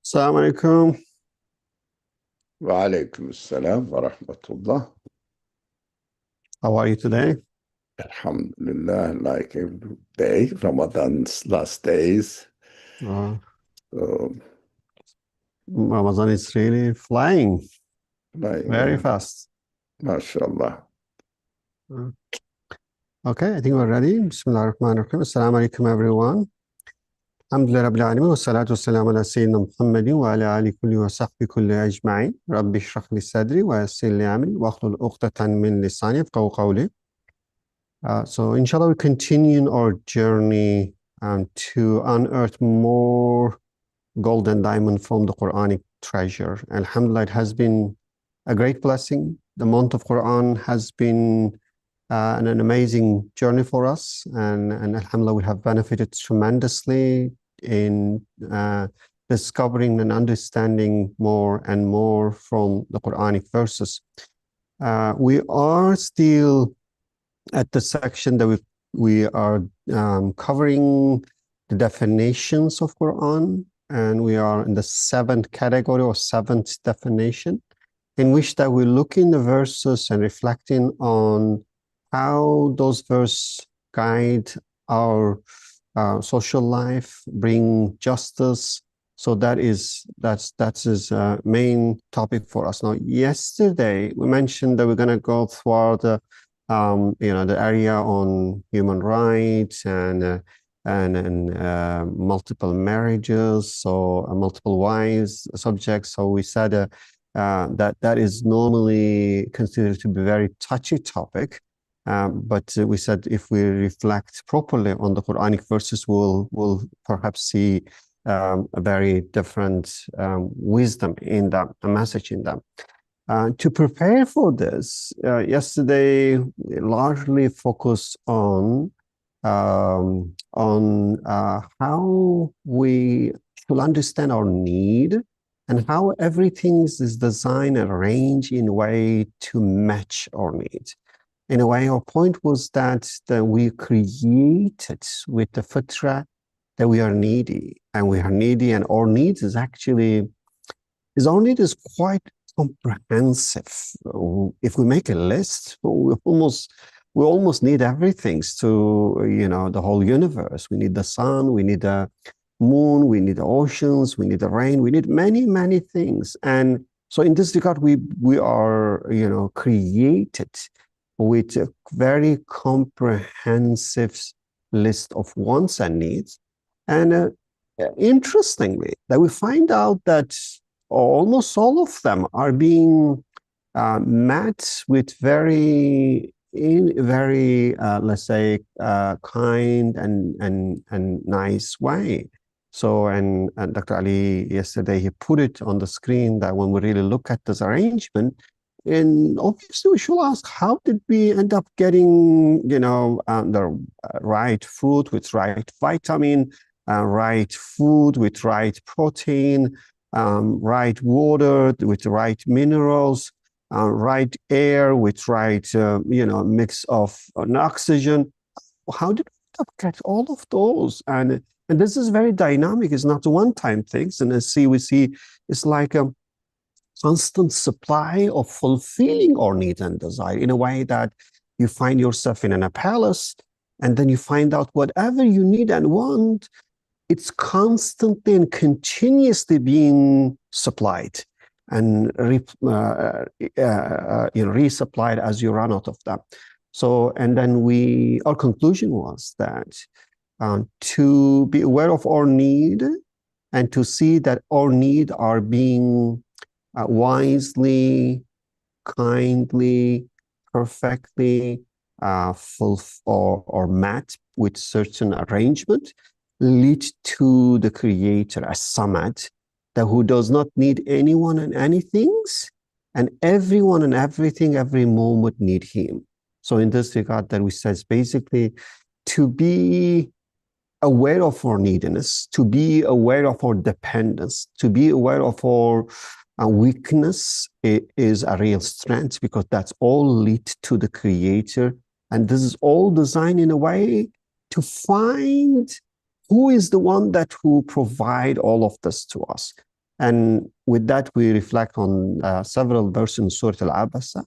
Assalamu alaikum. وعليكم السلام ورحمة الله. How are you today? Alhamdulillah, like every day, Ramadan's last days. Uh, So, Ramadan is really flying like, very fast. mashallah. Uh, okay, I think we're ready. Bismillah ar-Rahman ar-Rahim. Assalamu alaikum, everyone. Alhamdulillah Rabbil Alamin. Wa salatu wa salam ala Sayyidina Muhammadin wa ala ali kulli wa sahbi kulli ajma'in. Rabbi shrah li sadri wa yassir li amri wa akhlul uqdatan min lisani yafqahu qawli. So inshallah, we continue our journey to unearth more gold and diamond from the Quranic treasure. Alhamdulillah, it has been a great blessing. The month of Quran has been an amazing journey for us, and Alhamdulillah, we have benefited tremendously in discovering and understanding more and more from the Quranic verses. We are still at the section that we are covering the definitions of Quran, and we are in the seventh category or seventh definition, in which that we look in the verses and reflecting on how those verses guide our social life, bring justice. So that's his main topic for us. Now, yesterday we mentioned that we're going to go through the area on human rights and multiple marriages, so multiple wives subjects. So we said that is normally considered to be a very touchy topic. But we said if we reflect properly on the Quranic verses, we'll perhaps see a very different wisdom in them, a message in them. To prepare for this, yesterday we largely focused on how we should understand our need and how everything is designed and arranged in a way to match our needs. In a way, our point was that we created with the fitra that we are needy, and our needs is actually our need is quite comprehensive. If we make a list, we almost need everything to the whole universe. We need the sun, we need the moon, we need the oceans, we need the rain, we need many things. And so in this regard, we are created with a very comprehensive list of wants and needs. And interestingly, that we find out that almost all of them are being met with very, let's say, kind and nice way. So, and Dr. Ali yesterday, he put it on the screen that when we really look at this arrangement, and obviously we should ask, how did we end up getting, the right fruit with right vitamin, right food with right protein, right water with the right minerals, right air with right, mix of oxygen. How did we get all of those? And this is very dynamic. It's not a one-time thing. And we see it's like a constant supply of fulfilling our needs and desire in a way that you find yourself in a palace, and then you find out whatever you need and want, it's constantly and continuously being supplied and resupplied as you run out of them. So, and then our conclusion was that to be aware of our need and to see that our need are being wisely, kindly, perfectly or met with certain arrangement, lead to the Creator as Samad, that who does not need anyone and anything, and everyone and everything, every moment need Him. So in this regard, that we says basically to be aware of our neediness, to be aware of our dependence, to be aware of our weakness is a real strength, because that's all lead to the Creator. And this is all designed in a way to find who is the one who provide all of this to us. And with that, we reflect on several verses in Surah Al-Abasa,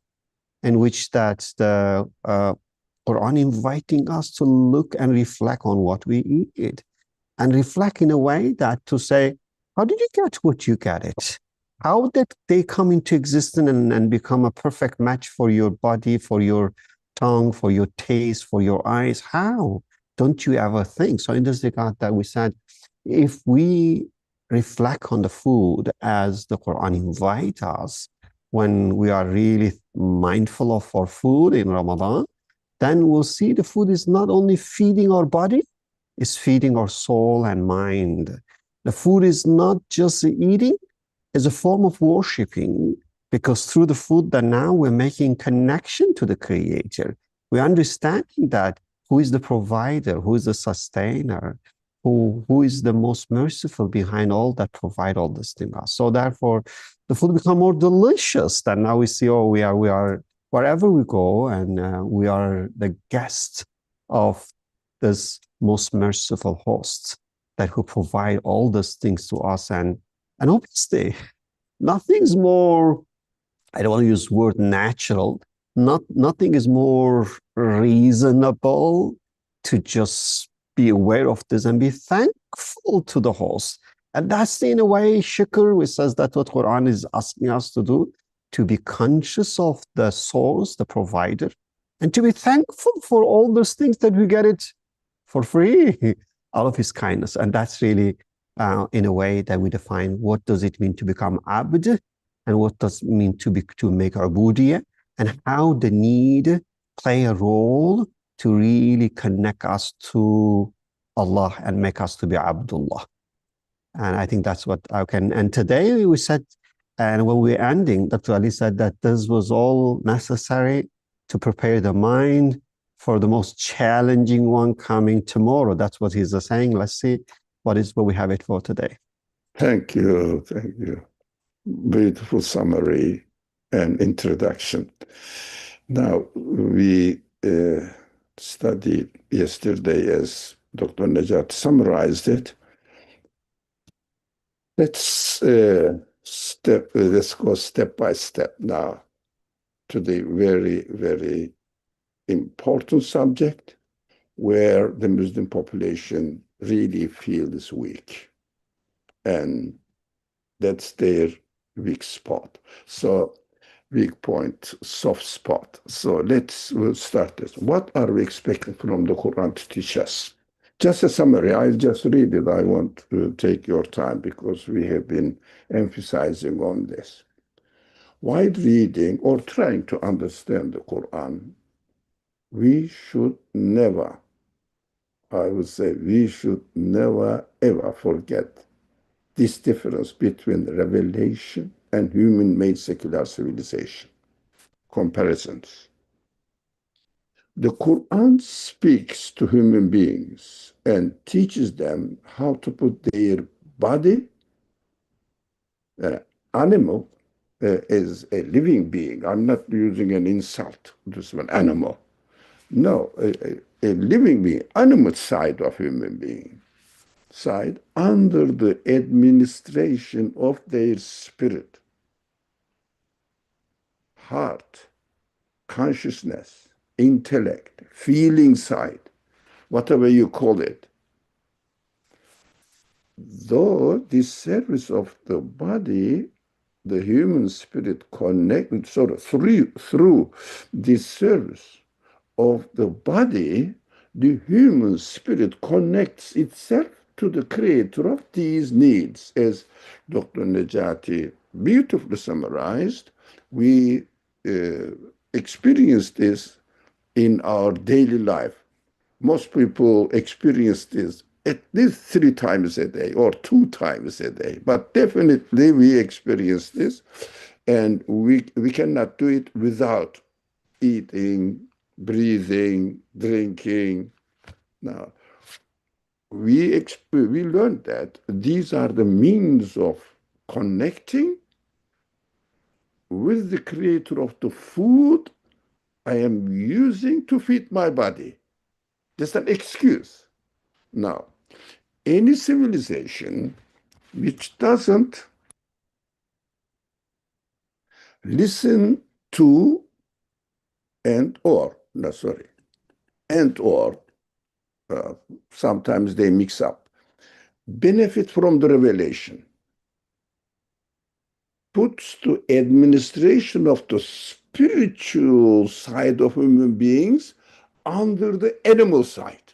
in which that the Quran inviting us to look and reflect on what we eat and reflect in a way that to say, how did you get what you get it? How did they come into existence and become a perfect match for your body, for your tongue, for your taste, for your eyes? How? Don't you ever think? So in this regard that we said, if we reflect on the food as the Quran invites us, when we are really mindful of our food in Ramadan, then we'll see the food is not only feeding our body, it's feeding our soul and mind. The food is not just eating, it's a form of worshiping, because through the food that now we're making connection to the Creator. We're understanding that who is the provider, who is the sustainer, who is the most merciful behind all that provide all these things. So therefore, the food become more delicious. That now we see, oh, we are wherever we go, and we are the guests of this most merciful host that who provide all those things to us. And obviously, nothing's more, I don't want to use word natural, nothing is more reasonable to just be aware of this and be thankful to the host. And that's in a way shukr, which says that what Quran is asking us to do, to be conscious of the source, the provider, and to be thankful for all those things that we get it for free out of his kindness. And that's really in a way that we define what does it mean to become abd, and what does it mean to make ubudiyah, and how the need play a role to really connect us to Allah and make us to be Abdullah. And I think that's what I can. And today we said, and when we're ending, Dr. Ali said that this was all necessary to prepare the mind for the most challenging one coming tomorrow. That's what he's saying. Let's see what we have it for today. Thank you. Thank you. Beautiful summary and introduction. Now, we studied yesterday, as Dr. Najat summarized it. Let's go step by step now to the very, very important subject where the Muslim population really feels weak. And that's their weak spot. So weak point, soft spot. So we'll start this. What are we expecting from the Quran to teach us? Just a summary. I'll just read it. I won't take your time because we have been emphasizing on this. While reading or trying to understand the Quran, we should never, I would say, we should never ever forget this difference between revelation and human-made secular civilization. Comparisons. The Quran speaks to human beings and teaches them how to put their body, animal, is a living being. I'm not using an insult to an animal. No, a living being, animal side of human being, side under the administration of their spirit, heart, consciousness, intellect, feeling side, whatever you call it. Though this service of the body, the human spirit connected sort of through this service of the body, the human spirit connects itself to the creator of these needs. As Dr. Najati beautifully summarized, we experience this in our daily life. Most people experience this at least 3 times a day or 2 times a day, but definitely we experience this, and we cannot do it without eating, breathing, drinking. Now, we learned that these are the means of connecting with the creator of the food I am using to feed my body. Just an excuse. Now, any civilization which doesn't Listen to and or, no, sorry, and or, uh, sometimes they mix up. Benefit from the revelation puts to administration of the spiritual side of human beings under the animal side.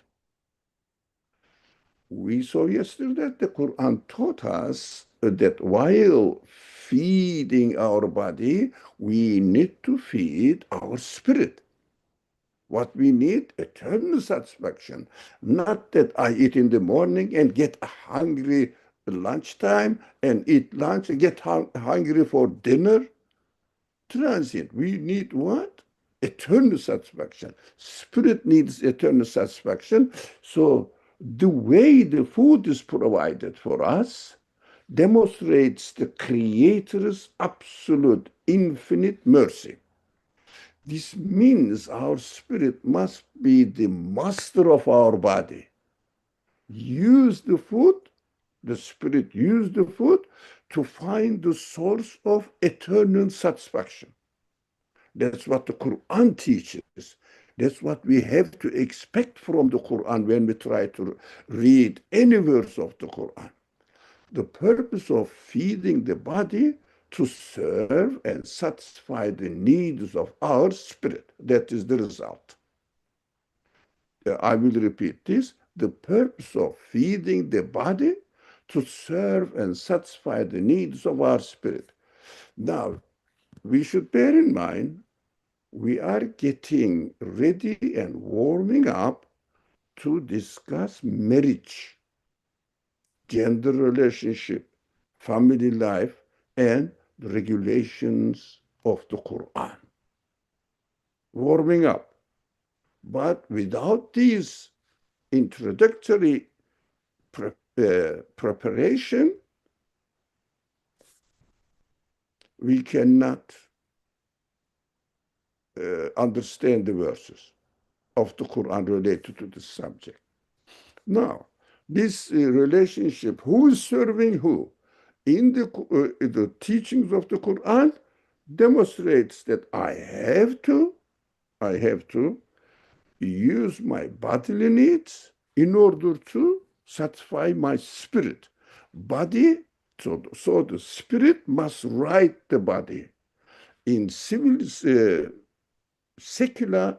We saw yesterday that the Quran taught us that while feeding our body, we need to feed our spirit. What we need, eternal satisfaction. Not that I eat in the morning and get hungry at lunchtime and eat lunch and get hungry for dinner. Transient. We need what? Eternal satisfaction. Spirit needs eternal satisfaction. So the way the food is provided for us demonstrates the Creator's absolute infinite mercy. This means our spirit must be the master of our body. Use the food, the spirit use the food to find the source of eternal satisfaction. That's what the Quran teaches. That's what we have to expect from the Quran when we try to read any verse of the Quran. The purpose of feeding the body to serve and satisfy the needs of our spirit. That is the result. I will repeat this. The purpose of feeding the body to serve and satisfy the needs of our spirit. Now, we should bear in mind we are getting ready and warming up to discuss marriage, gender relationship, family life, and the regulations of the Quran. Warming up. But without these introductory preparation, we cannot understand the verses of the Quran related to this subject. Now, this relationship, who is serving who, in the teachings of the Quran, demonstrates that I have to use my bodily needs in order to satisfy my spirit. Body, so the spirit must ride the body. In secular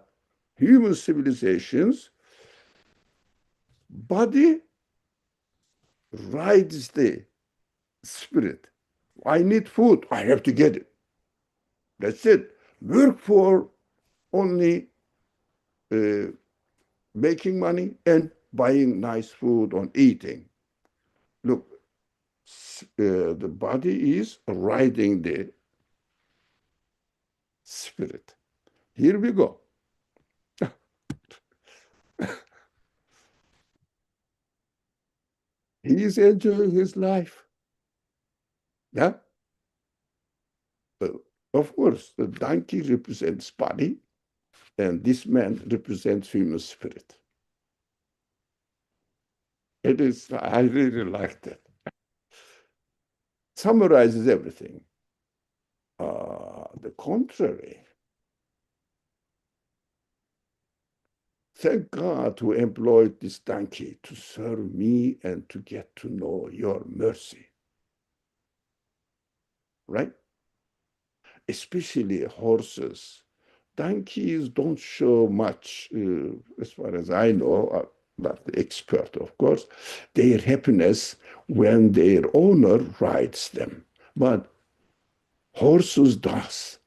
human civilizations, body rides the spirit. I need food, I have to get it. That's it. Work for only making money and buying nice food and eating. Look, the body is riding the spirit. Here we go. He is enjoying his life. Yeah. Of course, the donkey represents body, and this man represents human spirit. It is, I really like that. Summarizes everything. The contrary. Thank God who employed this donkey to serve me and to get to know your mercy. Right? Especially horses. Donkeys don't show much, as far as I know, not the expert, of course, their happiness when their owner rides them. But horses does.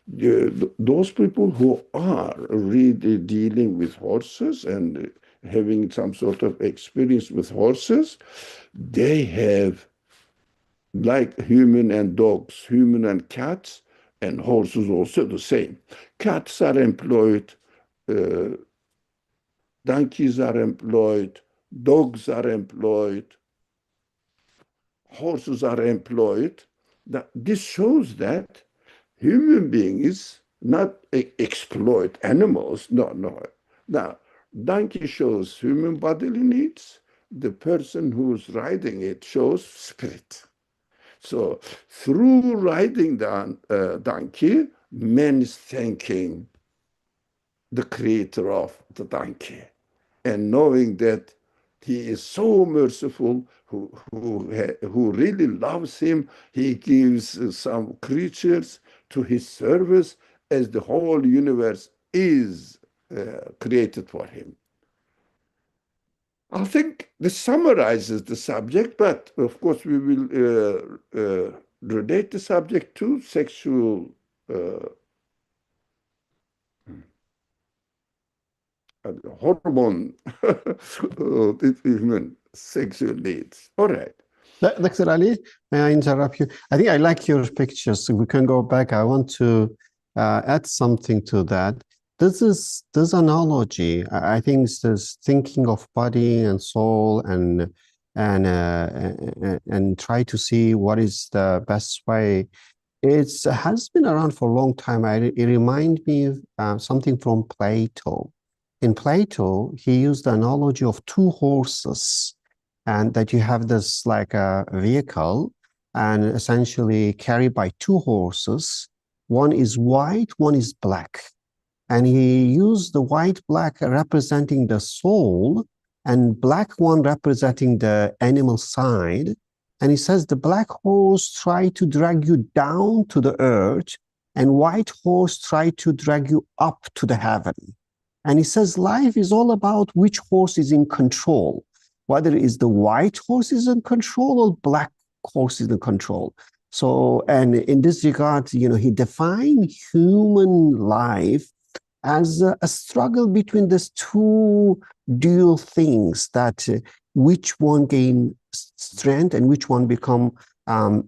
Those people who are really dealing with horses and having some sort of experience with horses, they have, like human and dogs, human and cats, and horses also the same. Cats are employed, uh, donkeys are employed, dogs are employed, horses are employed. This shows that human beings not exploit animals. No, no. Now, donkey shows human bodily needs. The person who's riding it shows spirit. So through riding the donkey, man is thanking the creator of the donkey and knowing that he is so merciful, who really loves him. He gives some creatures to his service as the whole universe is created for him. I think this summarizes the subject, but of course we will relate the subject to sexual uh, hormone, human sexual needs. All right. Dr. Ali, may I interrupt you? I think I like your pictures. So we can go back. I want to add something to that. This analogy. I think it's this thinking of body and soul and try to see what is the best way. It has been around for a long time. It reminds me of something from Plato. In Plato, he used the analogy of two horses, and that you have this like a vehicle, and essentially carried by two horses. One is white, one is black. And he used the white black representing the soul and black one representing the animal side. And he says the black horse try to drag you down to the earth, and white horse try to drag you up to the heaven. And he says life is all about which horse is in control, whether it's the white horse is in control or black horse is in control. So, and in this regard, he defined human life as a struggle between these two dual things, that which one gain strength and which one become,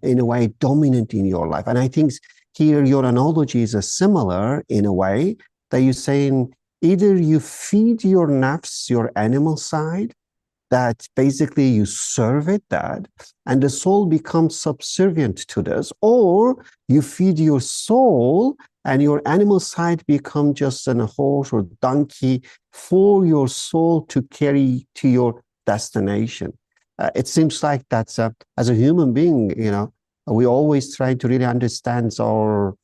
in a way, dominant in your life. And I think here your analogy is similar in a way that you're saying either you feed your nafs, your animal side, that basically you serve it that, and the soul becomes subservient to this, or you feed your soul and your animal side become just a horse or donkey for your soul to carry to your destination. It seems like that's as a human being, we always try to really understand our,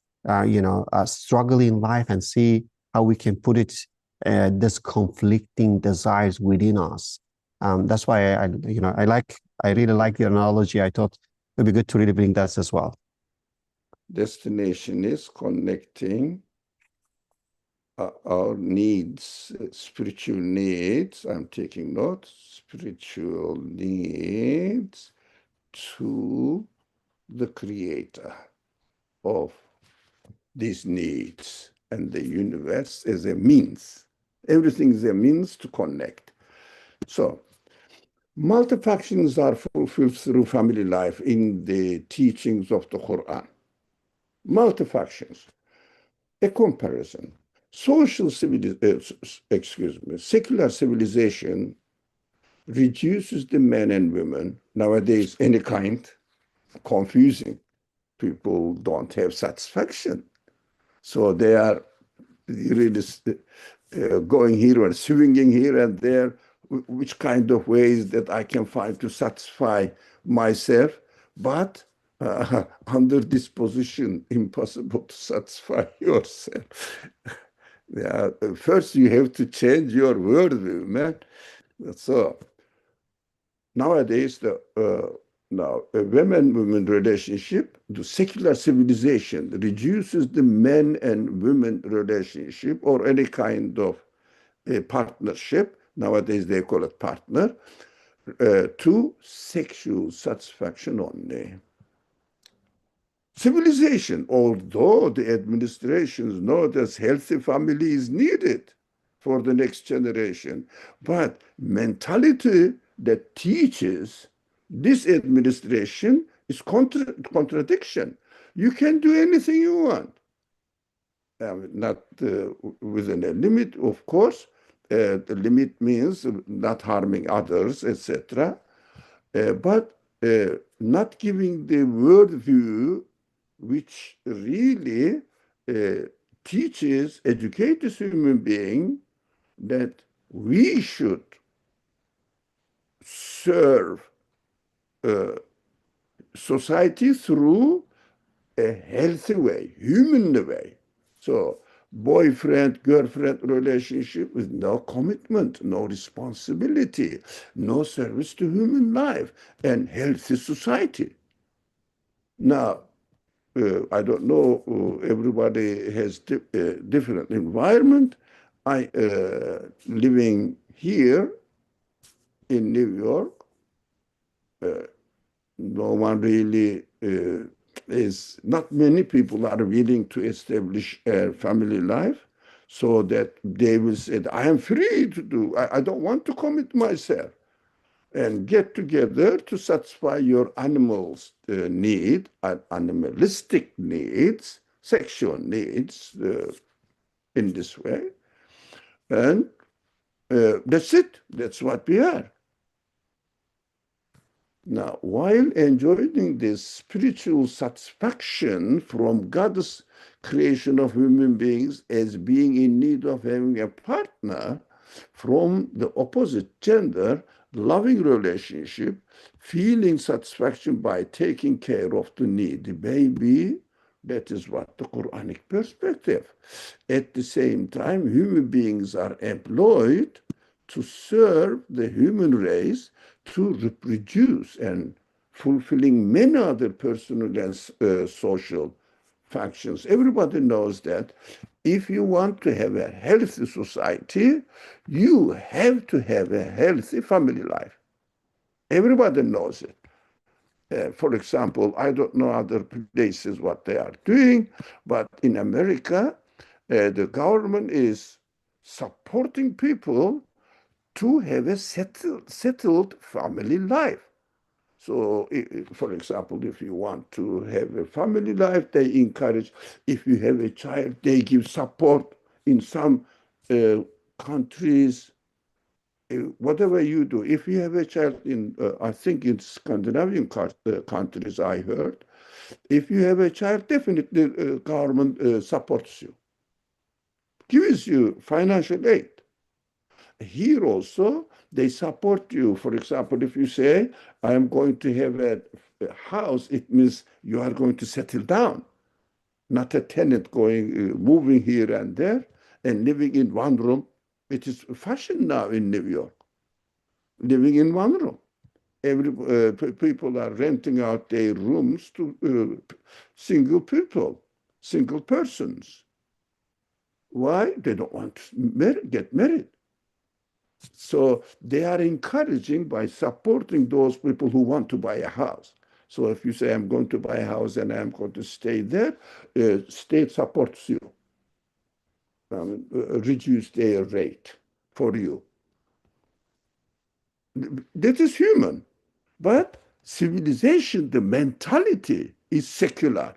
struggle in life and see how we can put it, this conflicting desires within us. That's why I really like the analogy. I thought it'd be good to really bring that as well. Destination is connecting our needs, spiritual needs. I'm taking notes. Spiritual needs to the creator of these needs, and the universe is a means. Everything is a means to connect. So multi-functions are fulfilled through family life in the teachings of the Qur'an. Multi-functions. A comparison. Secular civilization reduces the men and women, nowadays any kind, confusing. People don't have satisfaction. So they are really going here and swinging here and there, which kind of ways that I can find to satisfy myself. But under this position, impossible to satisfy yourself. Yeah, first you have to change your worldview, man. So nowadays, now a women-women relationship, the secular civilization reduces the men and women relationship or any kind of a partnership. Nowadays they call it partner, to sexual satisfaction only. Civilization, although the administrations know that healthy family is needed for the next generation, but mentality that teaches this administration is contradiction. You can do anything you want. Not within a limit, of course. The limit means not harming others, etc. But not giving the worldview which really teaches, educates human being that we should serve society through a healthy way, human way. So boyfriend, girlfriend relationship with no commitment, no responsibility, no service to human life, and healthy society. Now, I don't know, everybody has different environment. I living here in New York, uh, no one really is, not many people are willing to establish a family life so that they will say, I am free to do, I don't want to commit myself, and get together to satisfy your animals need, animalistic needs, sexual needs in this way. And that's it. That's what we are. Now, while enjoying this spiritual satisfaction from God's creation of human beings as being in need of having a partner from the opposite gender, loving relationship, feeling satisfaction by taking care of the needy baby, that is what the Quranic perspective. At the same time, human beings are employed to serve the human race to reproduce and fulfilling many other personal and social functions. Everybody knows that if you want to have a healthy society, you have to have a healthy family life. Everybody knows it. For example, I don't know other places what they are doing, but in America, the government is supporting people to have a settled family life. So, for example, if you want to have a family life, they encourage, if you have a child, they give support in some uh, countries, whatever you do. If you have a child in, I think in Scandinavian countries, I heard, if you have a child, definitely government supports you, gives you financial aid. Here also, they support you. For example, if you say, I am going to have a house, it means you are going to settle down, not a tenant going, moving here and there and living in one room. It is fashion now in New York, living in one room. People are renting out their rooms to single people, single persons. Why? They don't want to get married. So they are encouraging by supporting those people who want to buy a house. So if you say, I'm going to buy a house and I'm going to stay there, state supports you, reduce their rate for you. That is human. But civilization, the mentality is secular.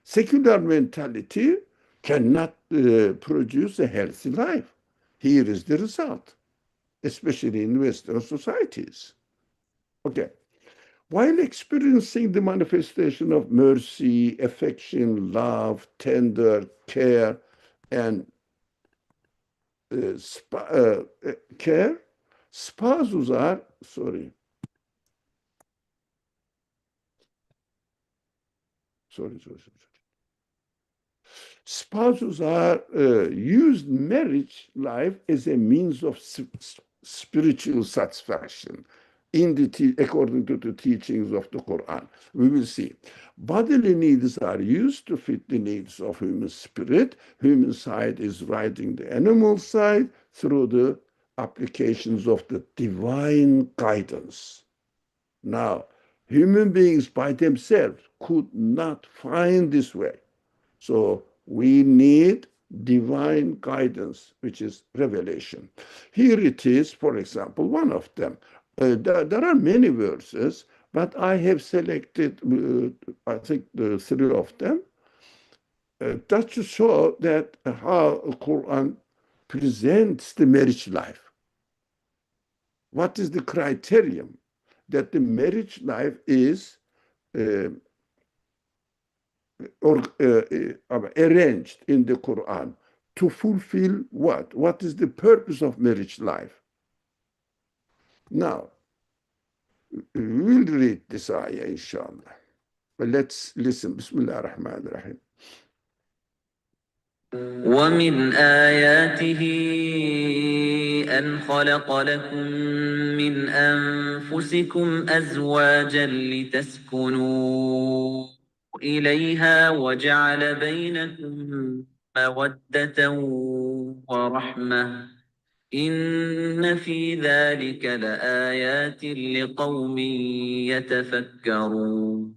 Secular mentality cannot produce a healthy life. Here is the result, especially in Western societies. Okay. While experiencing the manifestation of mercy, affection, love, tender care, and care, spouses are, sorry. Spouses are used marriage life as a means of spiritual satisfaction according to the teachings of the Quran. We will see. Bodily needs are used to fit the needs of human spirit. Human side is riding the animal side through the applications of the divine guidance. Now, human beings by themselves could not find this way. So we need divine guidance, which is revelation. Here it is, for example, one of them. There are many verses, but I have selected, I think, the three of them, that to show that how the Quran presents the marriage life. What is the criterion that the marriage life is uh, arranged in the Quran to fulfill what? What is the purpose of marriage life? Now, we'll read this ayah, inshallah. But let's listen. Bismillah ar-Rahman ar-Rahim. ومن آياته أن خلق لكم من أنفسكم أزواجا لتسكنوا إليها وجعل بينكم مودة ورحمة إن في ذلك لآيات لقوم يتفكرون.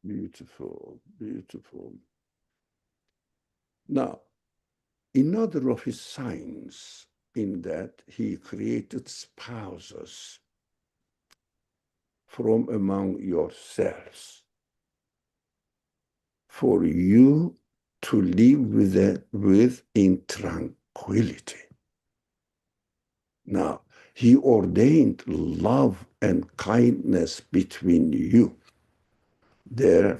Beautiful, beautiful. Now, another of his signs in that he created spouses from among yourselves for you to live with in tranquility. Now, he ordained love and kindness between you. There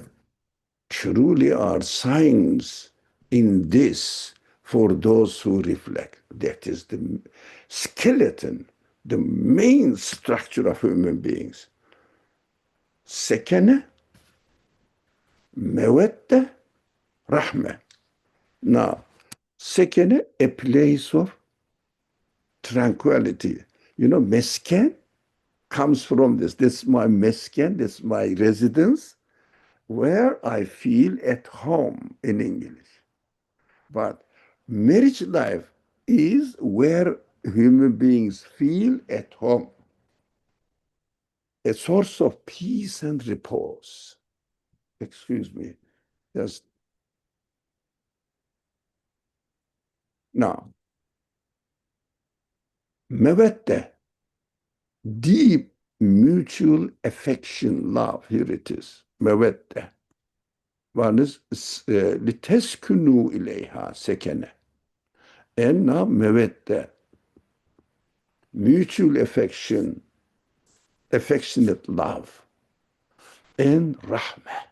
truly are signs in this for those who reflect. That is the skeleton, the main structure of human beings. Sekene, mevedde, rahme. Now, sekene, a place of tranquility. You know, mesken comes from this. This is my mesken, this is my residence, where I feel at home in English. But marriage life is where human beings feel at home, a source of peace and repose. Excuse me. Just now, mevedde, deep mutual affection, love. Here it is. Mevedde. One is liteskunu ileyha sekene. And now mevedde, mutual affection, affectionate love, and rahmah,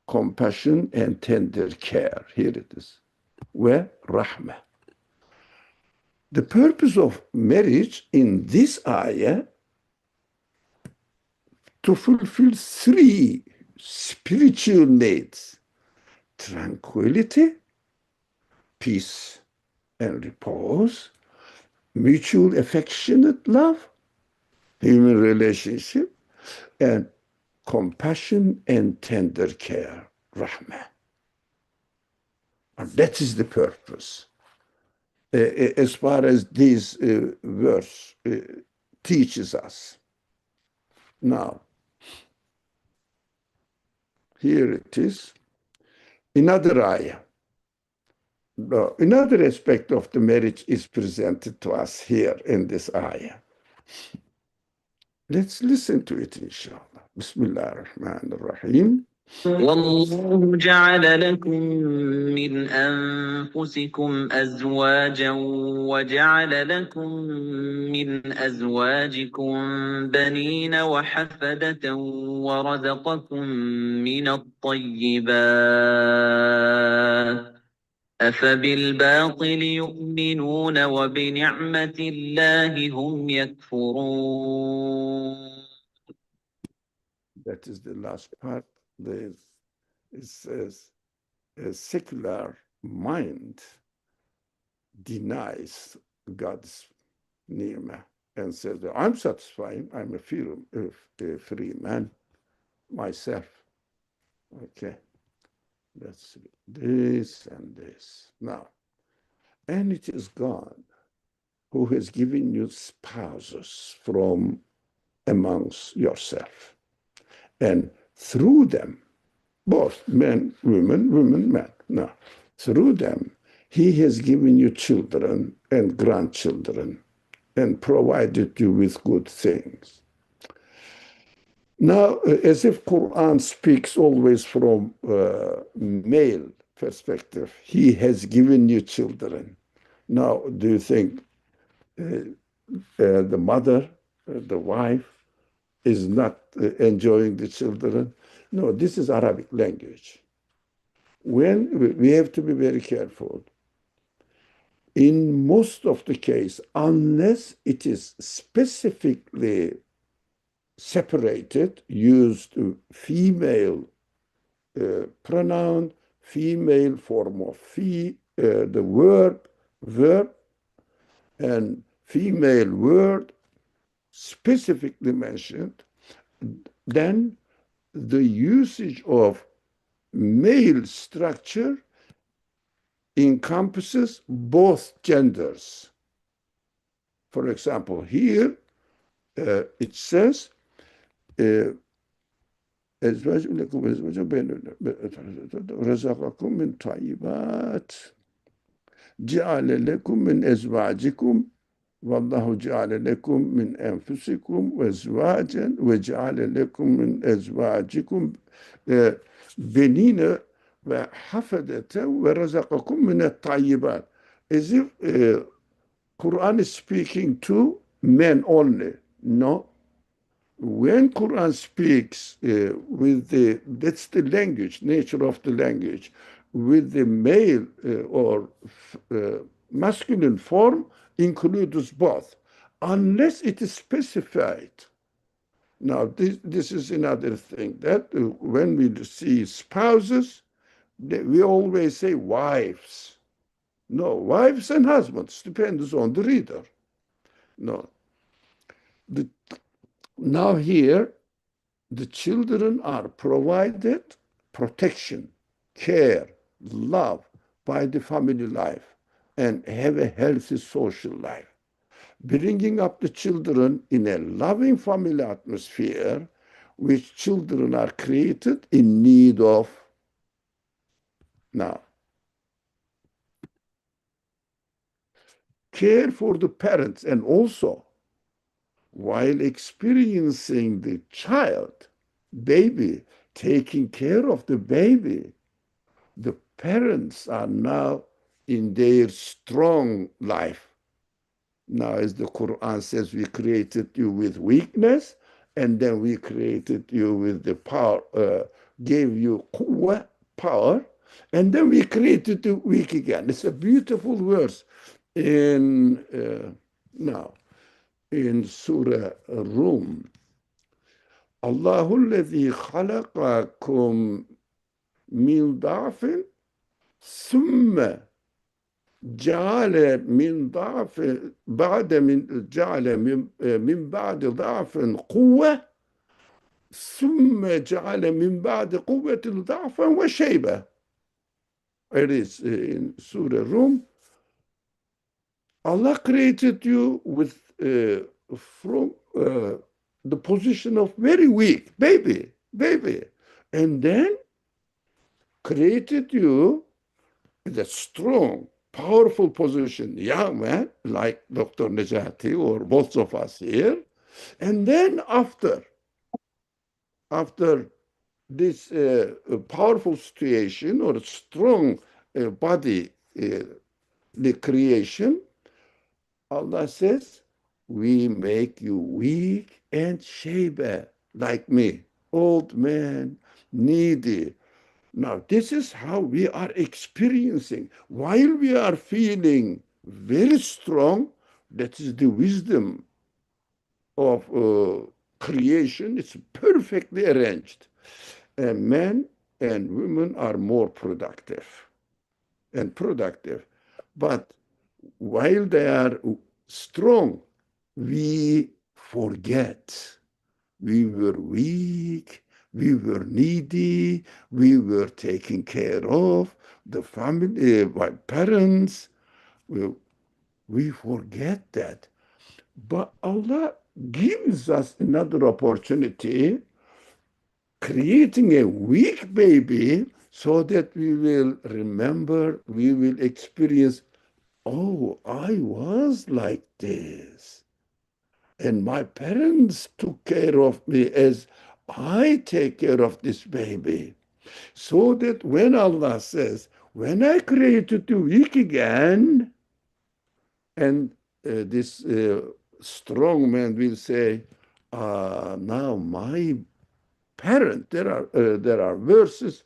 compassion and tender care. Here it is. Where rahmah. The purpose of marriage in this ayah to fulfill three spiritual needs: tranquility, peace and repose, mutual affectionate love, human relationship, and compassion and tender care, rahmah. And that is the purpose. As far as this verse teaches us. Now, here it is. Another ayah. Another aspect of the marriage is presented to us here in this ayah. Let's listen to it, inshallah. Bismillah ar-Rahman ar-Rahim. والله جعل لكم من أنفسكم أزواجا وجعل لكم من أزواجكم بنين وحفدة ورزقكم من الطيبات أفبالباطل يؤمنون وبنعمة الله هم يكفرون. That is the last part. It says, a secular mind denies God's ni'mah and says, I'm satisfied, I'm a free man myself. Okay, let's see this and this. Now, and it is God who has given you spouses from amongst yourself. And through them, both men, women, men. Now, through them, he has given you children and grandchildren and provided you with good things. Now, as if Qur'an speaks always from male perspective, he has given you children. Now, do you think the mother, the wife, is not enjoying the children? No, this is Arabic language. When we have to be very careful. in most of the case, unless it is specifically separated, used female pronoun, female form of the verb, and female word specifically mentioned, then the usage of male structure encompasses both genders. For example, here it says, رزقكم من طيبات جعل لكم من أزواجكم والله جعل لكم من أنفسكم أزواجا وجعل لكم من أزواجكم بنين وحفدة ورزقكم من الطيبات. As if Quran is speaking to men only. No. When Quran speaks that's the language, nature of the language, with the male or masculine form includes both, unless it is specified. Now, this is another thing, that when we see spouses, we always say wives. No, wives and husbands, depends on the reader. No. Now here, the children are provided protection, care, love by the family life, and have a healthy social life. Bringing up the children in a loving family atmosphere, which children are created in need of. Now, care for the parents, and also while experiencing the child, baby, taking care of the baby, the parents are now in their strong life. Now, as the Quran says, we created you with weakness, and then we created you with the power, gave you quwwah, power, and then we created you weak again. It's a beautiful verse in Surah Rum. Allahu alladhi khalaqakum min da'fin thumma جعل من ضعف بعد من جعل من بعد ضعف قوة ثم جعل من بعد قوة ضعفا وشيبة. It is in Surah Rum. Allah created you with from the position of very weak baby, and then created you with a strong, powerful position, young man, like Dr. Najati or most of us here. And then after this powerful situation or strong body, the creation, Allah says, we make you weak and shayba, like me, old man, needy. Now, this is how we are experiencing. While we are feeling very strong, that is the wisdom of creation. It's perfectly arranged. And men and women are more productive. But while they are strong, we forget. We were weak, we were needy, we were taken care of, the family, my parents. We forget that. But Allah gives us another opportunity, creating a weak baby so that we will remember, we will experience, oh, I was like this. And my parents took care of me as I take care of this baby. So that when Allah says, when I created you weak again, and this strong man will say, now my parent. There are verses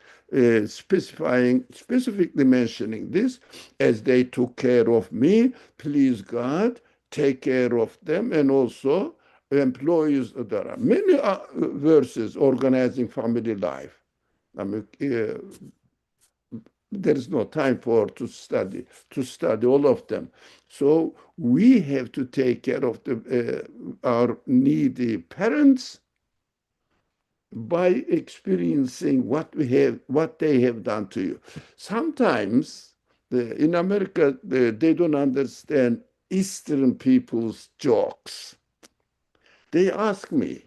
specifically mentioning this, as they took care of me, please God, take care of them, and also employees. There are many verses organizing family life. I mean, there is no time to study all of them. So we have to take care of our needy parents by experiencing what they have done to you. Sometimes in America they don't understand Eastern people's jokes. They ask me,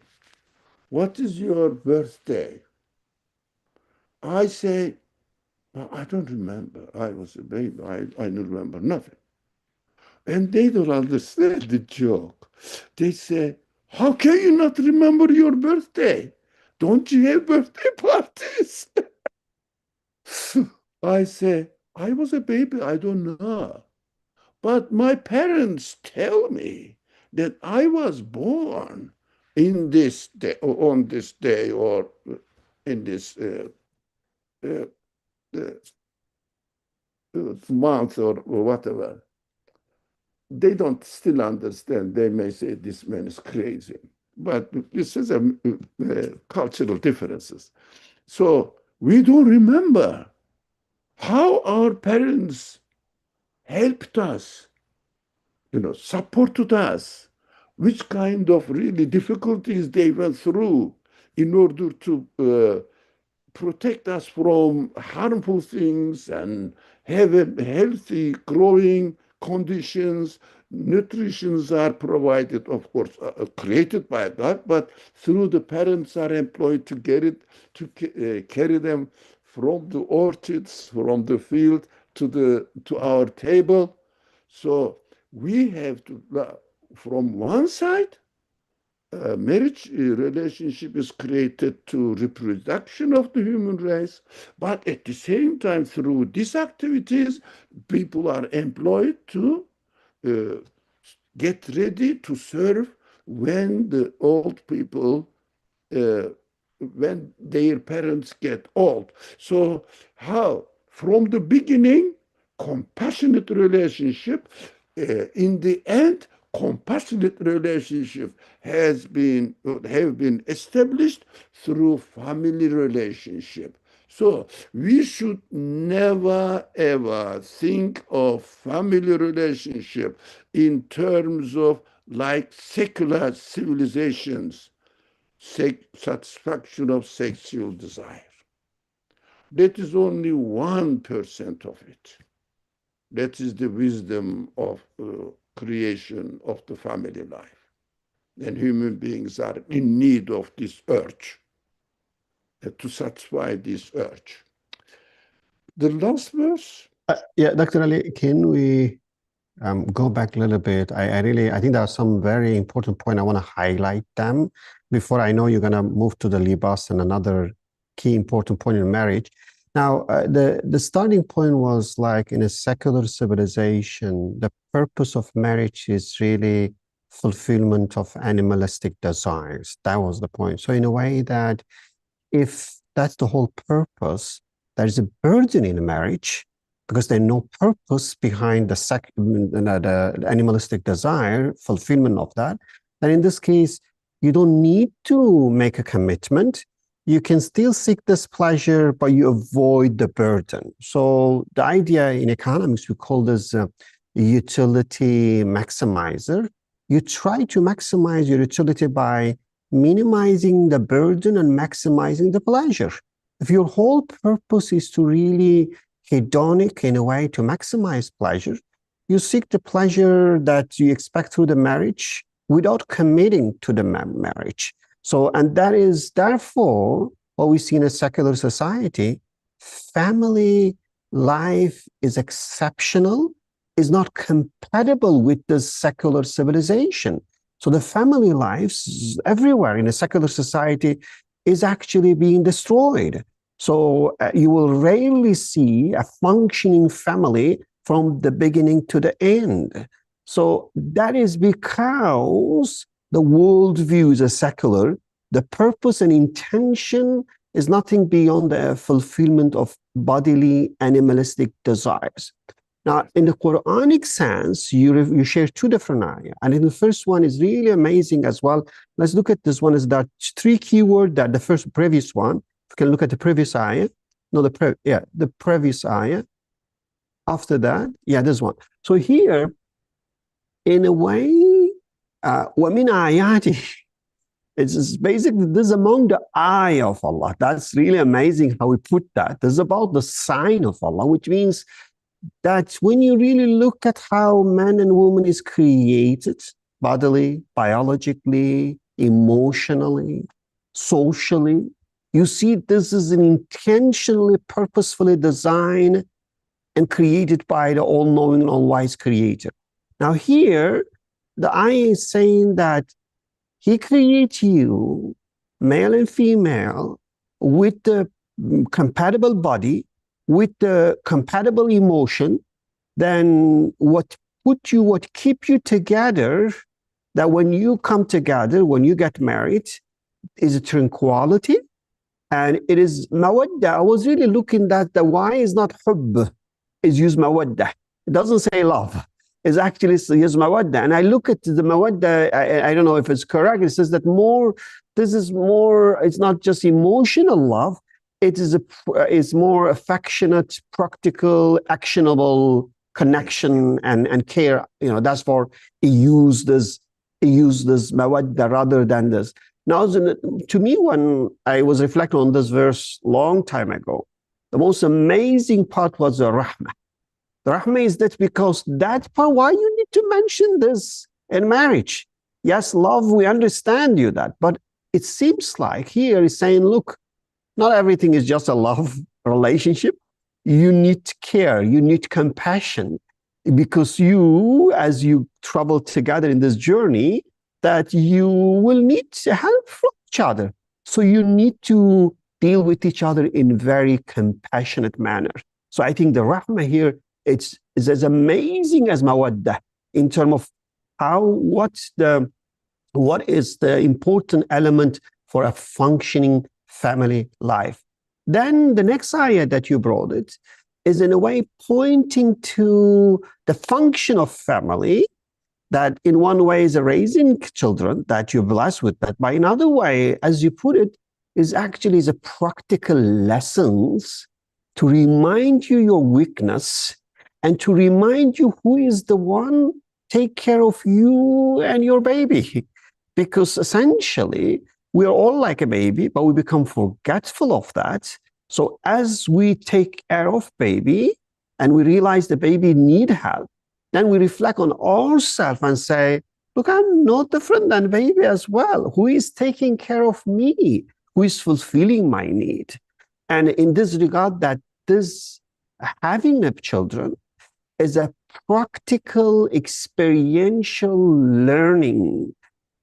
"What is your birthday?" I say, "I don't remember. I was a baby. I don't remember nothing." And they don't understand the joke. They say, "How can you not remember your birthday? Don't you have birthday parties?" I say, "I was a baby. I don't know. But my parents tell me that I was born in this day, or on this day, or in this uh, uh, month, or whatever." They don't still understand. They may say this man is crazy, but this is a cultural differences. So we don't remember how our parents helped us, supported us, which kind of really difficulties they went through in order to protect us from harmful things and have a healthy growing conditions. Nutritions are provided, of course, created by God, but through the parents are employed to get it, to carry them from the orchards, from the field to our table. So we have to, from one side, marriage relationship is created to reproduction of the human race, but at the same time, through these activities, people are employed to uh, get ready to serve when the old people, uh, when their parents get old. So how? From the beginning, compassionate relationship. In the end, compassionate relationship have been established through family relationship. So we should never ever think of family relationship in terms of like secular civilizations, satisfaction of sexual desire. That is only 1% of it. That is the wisdom of creation of the family life. And human beings are in need of this urge, to satisfy this urge. The last verse. Yeah, Dr. Ali, can we go back a little bit? I think there are some very important points. I want to highlight them before I know you're going to move to the libas and another key important point in marriage. Now, the starting point was like in a secular civilization, the purpose of marriage is really fulfillment of animalistic desires. That was the point. So in a way that if that's the whole purpose, there is a burden in a marriage because there's no purpose behind the animalistic desire, fulfillment of that. And in this case, you don't need to make a commitment. You can still seek this pleasure, but you avoid the burden. So the idea in economics, we call this utility maximizer. You try to maximize your utility by minimizing the burden and maximizing the pleasure. If your whole purpose is to really hedonic in a way to maximize pleasure, you seek the pleasure that you expect through the marriage without committing to the marriage. So, and that is therefore what we see in a secular society. Family life is exceptional, is not compatible with the secular civilization. So the family lives everywhere in a secular society is actually being destroyed. So you will rarely see a functioning family from the beginning to the end. So that is because the worldview is secular. The purpose and intention is nothing beyond the fulfillment of bodily animalistic desires. Now, in the Quranic sense, you share two different ayah. And in the first one is really amazing as well. Let's look at this one. Is that three keyword that the first previous one. You can look at the previous ayah. No, the previous ayah. After that, this one. So here, in a way, وَمِنْ آيَاتِهِ, it's basically this is among the eye of Allah. That's really amazing how we put that. This is about the sign of Allah, which means that when you really look at how man and woman is created, bodily, biologically, emotionally, socially, you see this is an intentionally, purposefully designed and created by the all-knowing and all-wise creator. Now here, the ayah is saying that he creates you, male and female, with the compatible body, with the compatible emotion. Then what keep you together, that when you come together, when you get married, is tranquility, and it is mawadda. I was really looking at the why is not hubb, is used mawadda. It doesn't say love. It's actually used mawadda. And I look at the mawadda, I don't know if it's correct. It says that this is more, it's not just emotional love. It is more affectionate, practical, actionable connection and care. That's for he used this mawadda rather than this. Now, to me, when I was reflecting on this verse long time ago, the most amazing part was the rahmah. The rahmah is that because that part, why you need to mention this in marriage? Yes, love, we understand you that, but it seems like here he's saying, look, not everything is just a love relationship. You need care, you need compassion, because you, as you travel together in this journey, that you will need help from each other. So you need to deal with each other in very compassionate manner. So I think the rahmah here, it's as amazing as mawadda in terms of what is the important element for a functioning family life. Then the next ayah that you brought it is in a way pointing to the function of family, that in one way is raising children that you're blessed with that. By another way, as you put it, is actually the practical lessons to remind you your weakness and to remind you who is the one take care of you and your baby. Because essentially, we are all like a baby, but we become forgetful of that. So as we take care of baby and we realize the baby need help, then we reflect on ourselves and say, look, I'm no different than baby as well. Who is taking care of me? Who is fulfilling my need? And in this regard, that this having of children is a practical, experiential learning.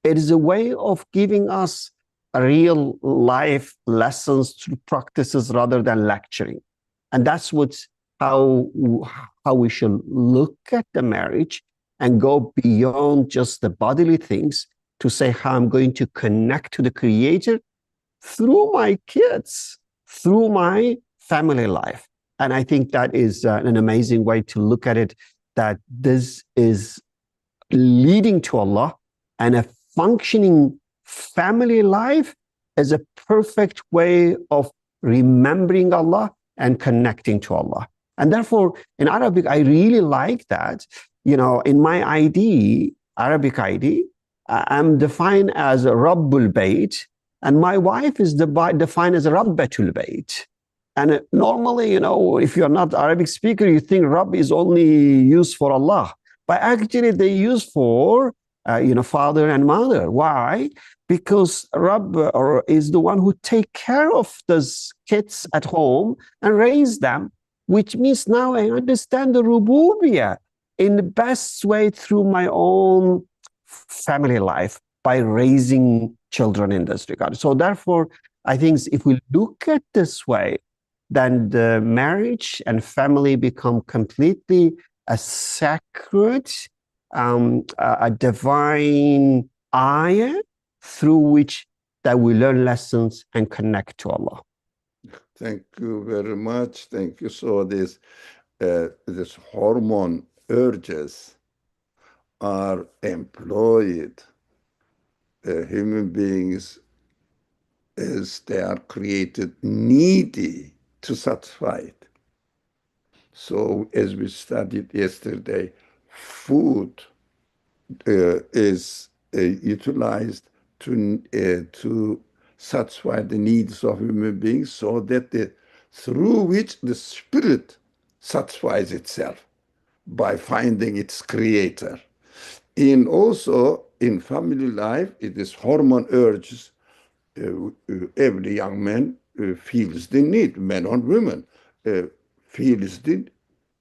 It is a way of giving us real life lessons through practices rather than lecturing. And that's how we should look at the marriage and go beyond just the bodily things to say how I'm going to connect to the Creator through my kids, through my family life. And I think that is an amazing way to look at it, that this is leading to Allah, and a functioning family life is a perfect way of remembering Allah and connecting to Allah. And therefore, in Arabic, I really like that. In my ID, Arabic ID, I'm defined as Rabbul Bayt, and my wife is defined as Rabbatul Bayt. And normally, if you're not Arabic speaker, you think Rabb is only used for Allah. But actually, they use for, father and mother. Why? Because Rabb is the one who take care of those kids at home and raise them, which means now I understand the Rububiyyah in the best way through my own family life by raising children in this regard. So therefore, I think if we look at this way, then the marriage and family become completely a sacred, a divine ayah through which that we learn lessons and connect to Allah. Thank you very much. Thank you. So this hormone urges are employed human beings as they are created needy to satisfy it. So as we studied yesterday, food is utilized to satisfy the needs of human beings, so that through which the spirit satisfies itself by finding its creator. Also in family life, it is hormone urges. Every young man feels the need, men or women feels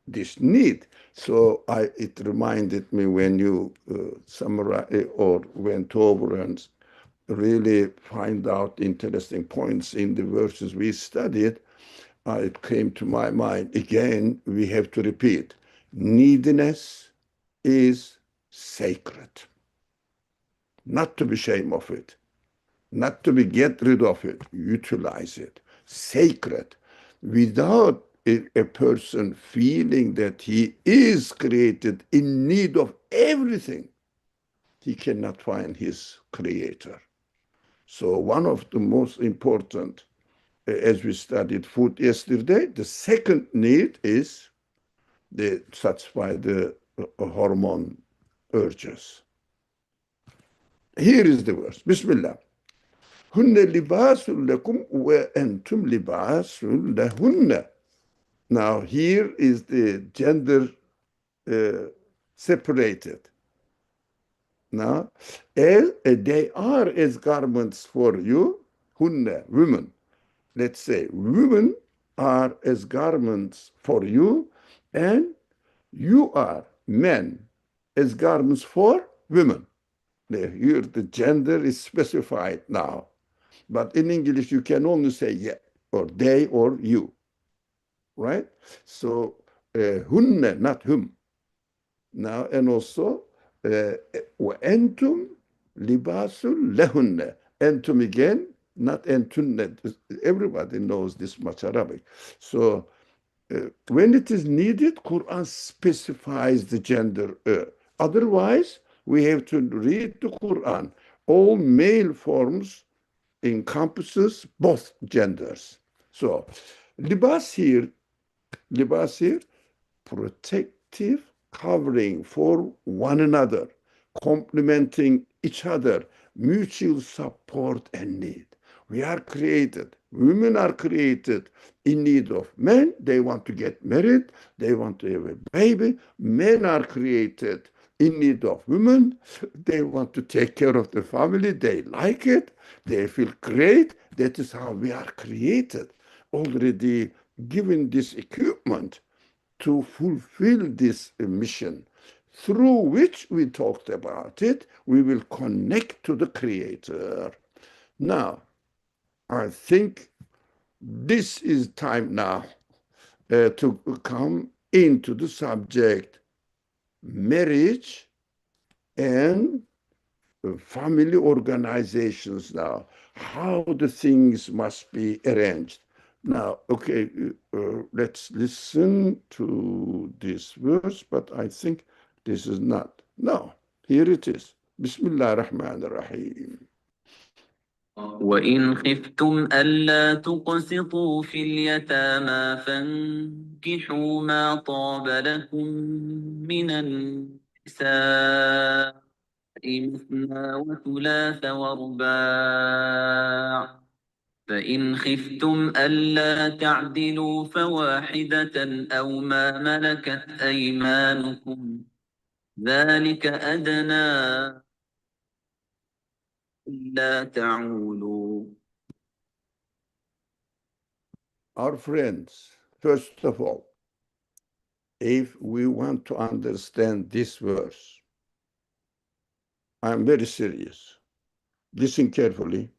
this need. So it reminded me when you summarize or went over and really find out interesting points in the verses we studied, it came to my mind. Again, we have to repeat, neediness is sacred, not to be ashamed of it, not to be get rid of it, utilize it, sacred, without a person feeling that he is created in need of everything, he cannot find his creator. So one of the most important, as we studied food yesterday, the second need is to satisfy the hormone urges. Here is the verse. Bismillah. Hunne libasul lekum ve entum libasul lehunne. Now here is the gender separated. Now, they are as garments for you, hunne, women. Let's say women are as garments for you, and you are men as garments for women. Here the gender is specified now. But in English, you can only say yeah, or they, or you, right? So, hunne, not whom. Now, and also, entum libasul lehunne. Entum again, not entunne. Everybody knows this much Arabic. So, when it is needed, Quran specifies the gender. Otherwise, we have to read the Quran. All male forms encompasses both genders. So, libas here, protective covering for one another, complementing each other, mutual support and need. We are created, women are created in need of men. They want to get married, they want to have a baby. Men are created in need of women. They want to take care of the family. They like it. They feel great. That is how we are created, already given this equipment to fulfill this mission, through which we talked about it. We will connect to the Creator. Now, I think this is time now to come into the subject marriage and family organizations now, how the things must be arranged. Now, okay, let's listen to this verse, but I think this is not. No, here it is. Bismillah ar-Rahman ar-Rahim. وإن خفتم ألا تقسطوا في اليتامى فانكحوا ما طاب لكم من النساء مثنى وثلاث ورباع فإن خفتم ألا تعدلوا فواحدة أو ما ملكت أيمانكم ذلك أدنى ألا تعولوا. Our friends, first of all, if we want to understand this verse, I'm very serious. Listen carefully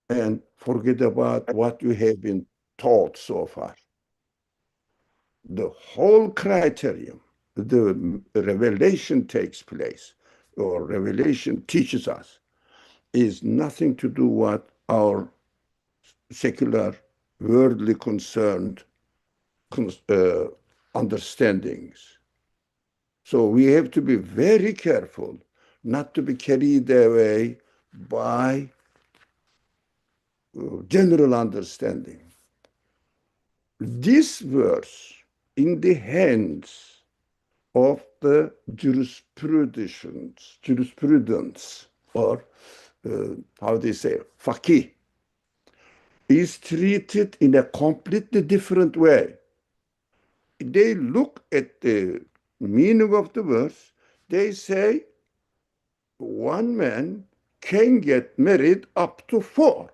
and forget about what you have been taught so far. The whole criterion, the revelation takes place, or revelation teaches us is nothing to do what our secular, worldly concerned understandings. So we have to be very careful not to be carried away by general understanding. This verse, in the hands of the jurisprudence, or how they say, faqih, is treated in a completely different way. They look at the meaning of the verse, they say one man can get married up to 4.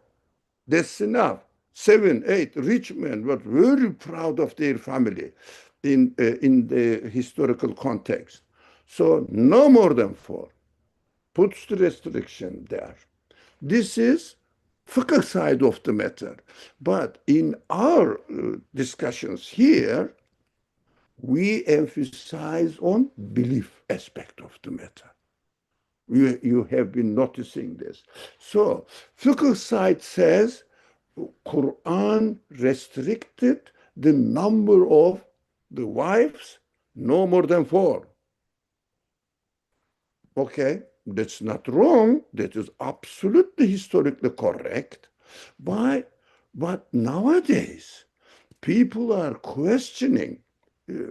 That's enough. 7, 8 rich men were very proud of their family in the historical context. So no more than 4. Puts the restriction there. This is fiqh side of the matter. But in our discussions here, we emphasize on belief aspect of the matter. You have been noticing this. So fiqh side says Qur'an restricted the number of the wives no more than 4. Okay, that's not wrong. That is absolutely historically correct. But nowadays, people are questioning,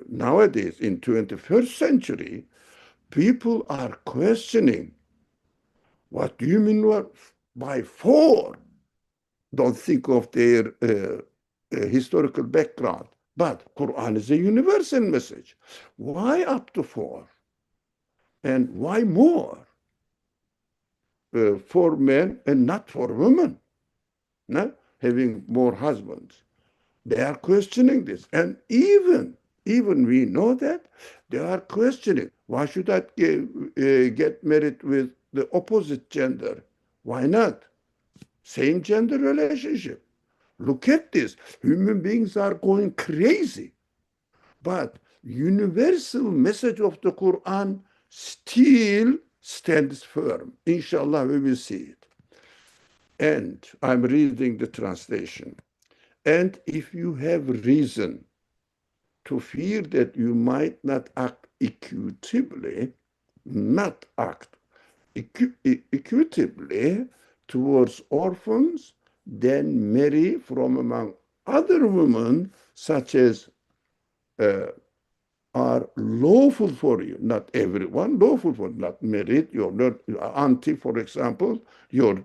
nowadays in 21st century, people are questioning, what do you mean by 4? Don't think of their historical background. But Quran is a universal message. Why up to 4? And why more? For men and not for women, no? Having more husbands. They are questioning this. And even we know that, they are questioning, why should I get married with the opposite gender? Why not? Same gender relationship. Look at this. Human beings are going crazy. But universal message of the Quran still stands firm. Inshallah, we will see it. And I'm reading the translation. And if you have reason to fear that you might not act equitably, towards orphans, then marry from among other women, such as are lawful for you. Not everyone, lawful for you. Not married, your auntie, for example, your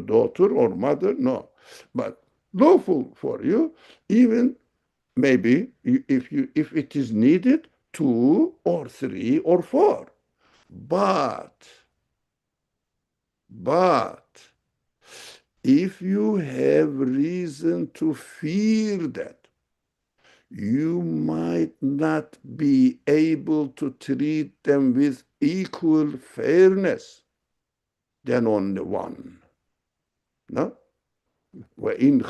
daughter or mother, no. But lawful for you, even maybe if it is needed, 2 or 3 or 4. But if you have reason to fear that you might not be able to treat them with equal fairness, then only one. No? فَإِنْ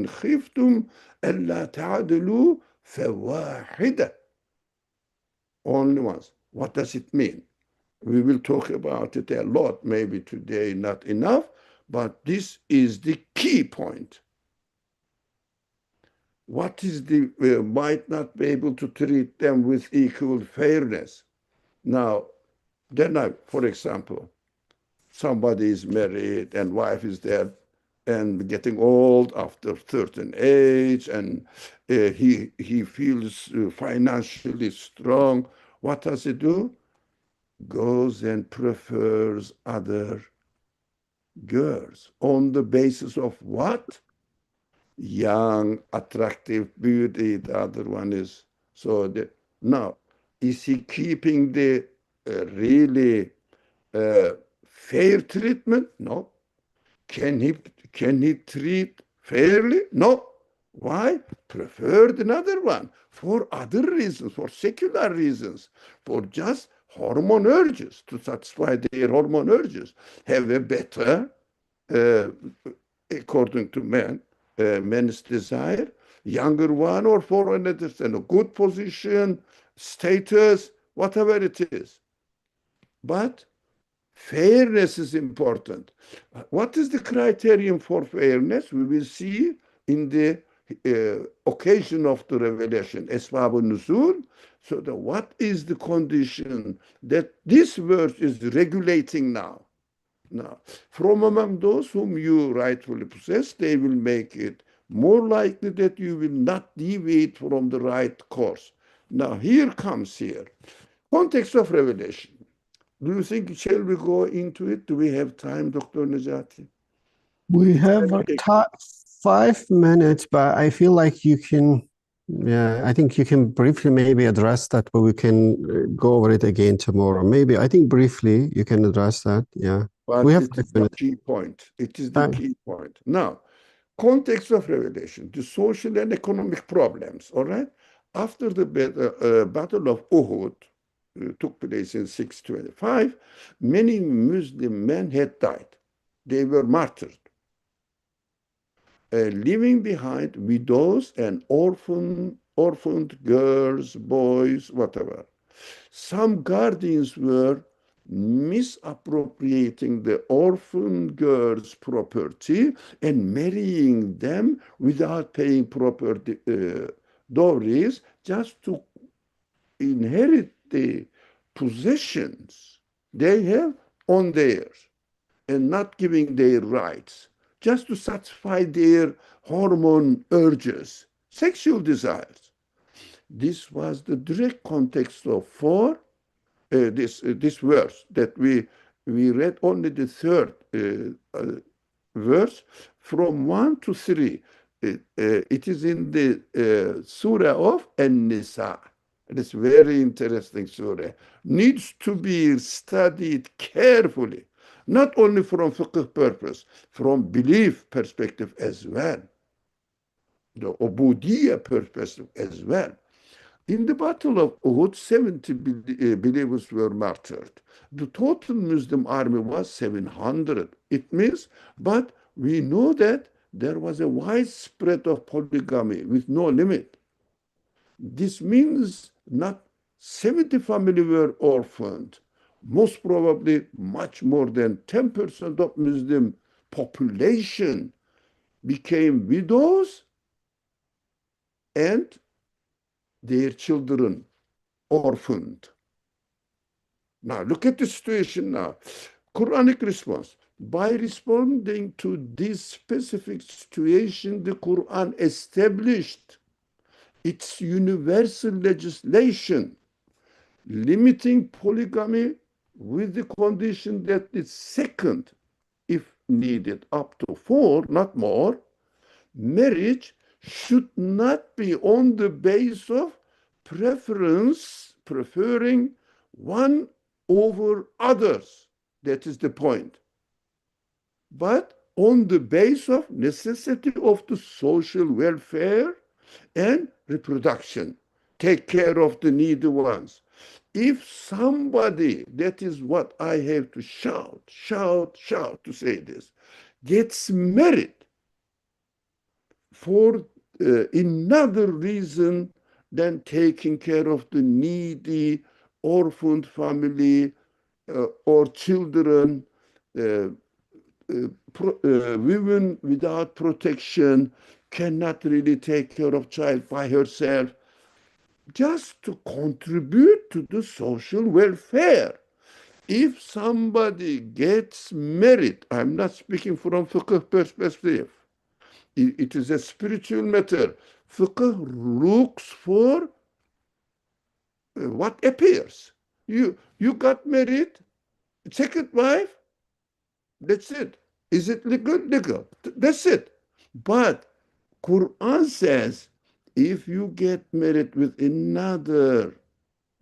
خِفْتُمْ أَلَّا تَعْدِلُوا فَوَاحِدَةً. Only once. What does it mean? We will talk about it a lot, maybe today not enough, but this is the key point. What is the, might not be able to treat them with equal fairness? Now, then for example, somebody is married and wife is there and getting old after certain age, and he feels financially strong. What does he do? Goes and prefers other girls on the basis of what? Young, attractive beauty. The other one is now. Is he keeping the really fair treatment? No. Can he treat fairly? No. Why? Preferred another one for other reasons, for secular reasons, for just hormone urges, to satisfy their hormone urges, have a better, according to men's desire, younger one, or for another, and a good position, status, whatever it is. But Fairness is important. What is the criterion for fairness? We will see in the occasion of the revelation, Esbab-ı Nuzul. So what is the condition that this verse is regulating now? Now, from among those whom you rightfully possess, they will make it more likely that you will not deviate from the right course. Now, here comes here. Context of revelation. Do you think, shall we go into it? Do we have time, Dr. Najati? We have Okay. 5 minutes, but I feel like you can, yeah, I think you can briefly maybe address that, but we can go over it again tomorrow. Maybe, I think briefly you can address that. Yeah. But We have it 5 is the minutes. key point. It is the key point. Now, context of revelation, the social and economic problems, all right? After the Battle of Uhud took place in 625, many Muslim men had died. They were martyred, leaving behind widows and orphaned girls, boys, whatever. Some guardians were misappropriating the orphan girls' property and marrying them without paying proper dowries just to inherit the possessions they have on theirs and not giving their rights just to satisfy their hormone urges, sexual desires. This was the direct context of this verse that we read only the third verse from 1 to 3. It is in the surah of An-Nisa. It is very interesting surah. Needs to be studied carefully, not only from fiqh purpose, from belief perspective as well, the ubudiyya perspective as well. In the Battle of Uhud, 70 believers were martyred. The total Muslim army was 700. It means, but we know that there was a widespread of polygamy with no limit. This means not 70 families were orphaned. Most probably much more than 10% of Muslim population became widows and their children orphaned. Now, look at the situation now. Quranic response. By responding to this specific situation, the Quran established its universal legislation limiting polygamy with the condition that the second, if needed, up to 4, not more, marriage should not be on the basis of preferring one over others. That is the point. But on the basis of necessity of the social welfare and reproduction. Take care of the needy ones. If somebody, that is what I have to shout to say this, gets married for another reason than taking care of the needy, orphaned family or children, women without protection cannot really take care of child by herself, just to contribute to the social welfare. If somebody gets married, I'm not speaking from fiqh perspective, it is a spiritual matter. Fiqh looks for what appears. You got married, second wife, that's it. Is it legal? Legal. That's it. But Quran says if you get married with another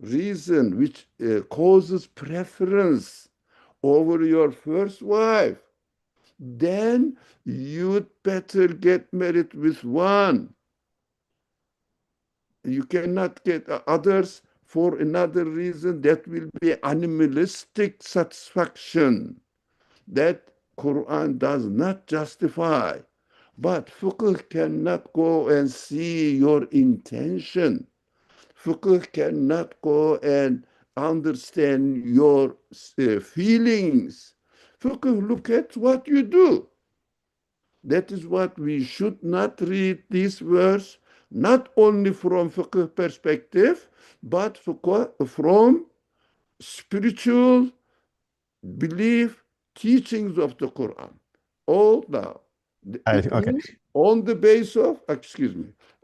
reason which causes preference over your first wife, then you'd better get married with one. You cannot get others for another reason. That will be animalistic satisfaction that Quran does not justify. But fiqh cannot go and see your intention. Fiqh cannot go and understand your feelings. Fiqh look at what you do. That is what we should not read this verse, not only from fiqh perspective, but from spiritual belief teachings of the Quran. All now. It Okay. means on the base of,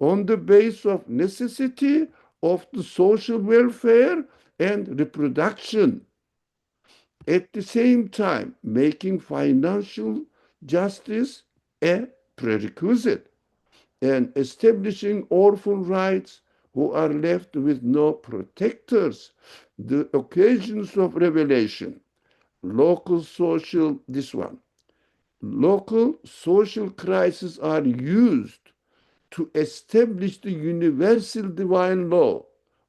on the base of necessity of the social welfare and reproduction. At the same time, making financial justice a prerequisite and establishing orphan rights who are left with no protectors. The occasions of revelation, local social, this one, local social crises are used to establish the universal divine law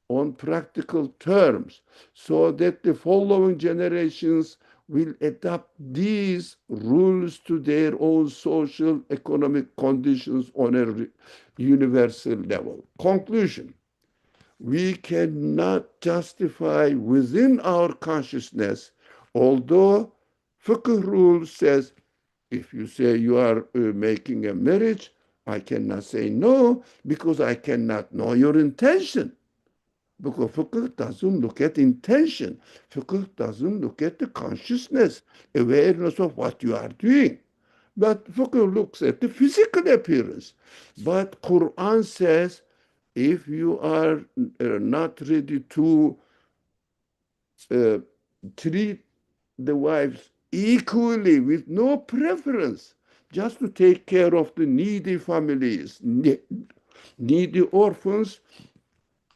on practical terms so that the following generations will adapt these rules to their own social economic conditions on a universal level. Conclusion: we cannot justify within our consciousness, although fiqh rule says if you say you are making a marriage, I cannot say no because I cannot know your intention. Because fiqh doesn't look at intention. Fiqh doesn't look at the consciousness, awareness of what you are doing. But fiqh looks at the physical appearance. But Quran says if you are not ready to uh, treat the wives equally with no preference, just to take care of the needy families, needy orphans,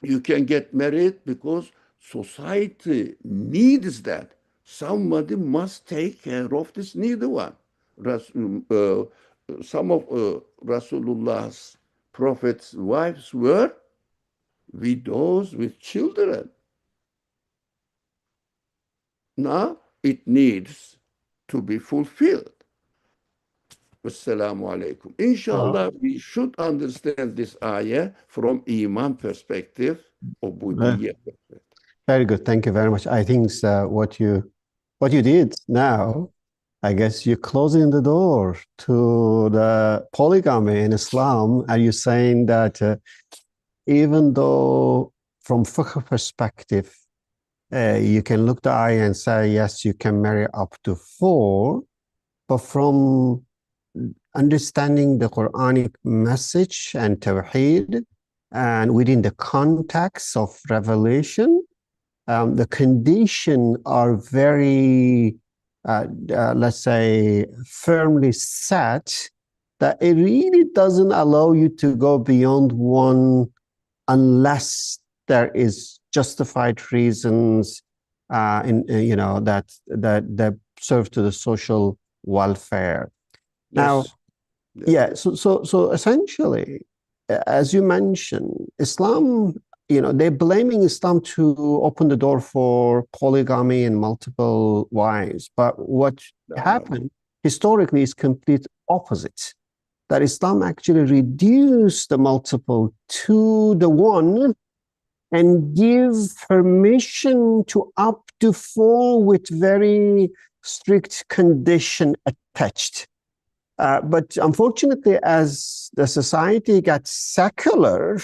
you can get married because society needs that. Somebody must take care of this needy one. Some of Rasulullah's prophets' wives were widows with children. Now it needs to be fulfilled. Wassalamu alaikum. Inshallah, we should understand this ayah from Iman perspective or Buddhist perspective. Very good. Thank you very much. I think what you did now, I guess you're closing the door to the polygamy in Islam. Are you saying that even though from fiqh perspective, you can look the ayah and say, yes, you can marry up to 4, but from understanding the Quranic message and Tawheed, and within the context of revelation, the conditions are very, let's say, firmly set that it really doesn't allow you to go beyond 1 unless there is justified reasons that serve to the social welfare. Now, so essentially, as you mentioned, Islam, they're blaming Islam to open the door for polygamy and multiple wives. But what happened historically is complete opposite. That Islam actually reduced the multiple to the 1 and give permission to up to 4 with very strict condition attached. But unfortunately, as the society got secular,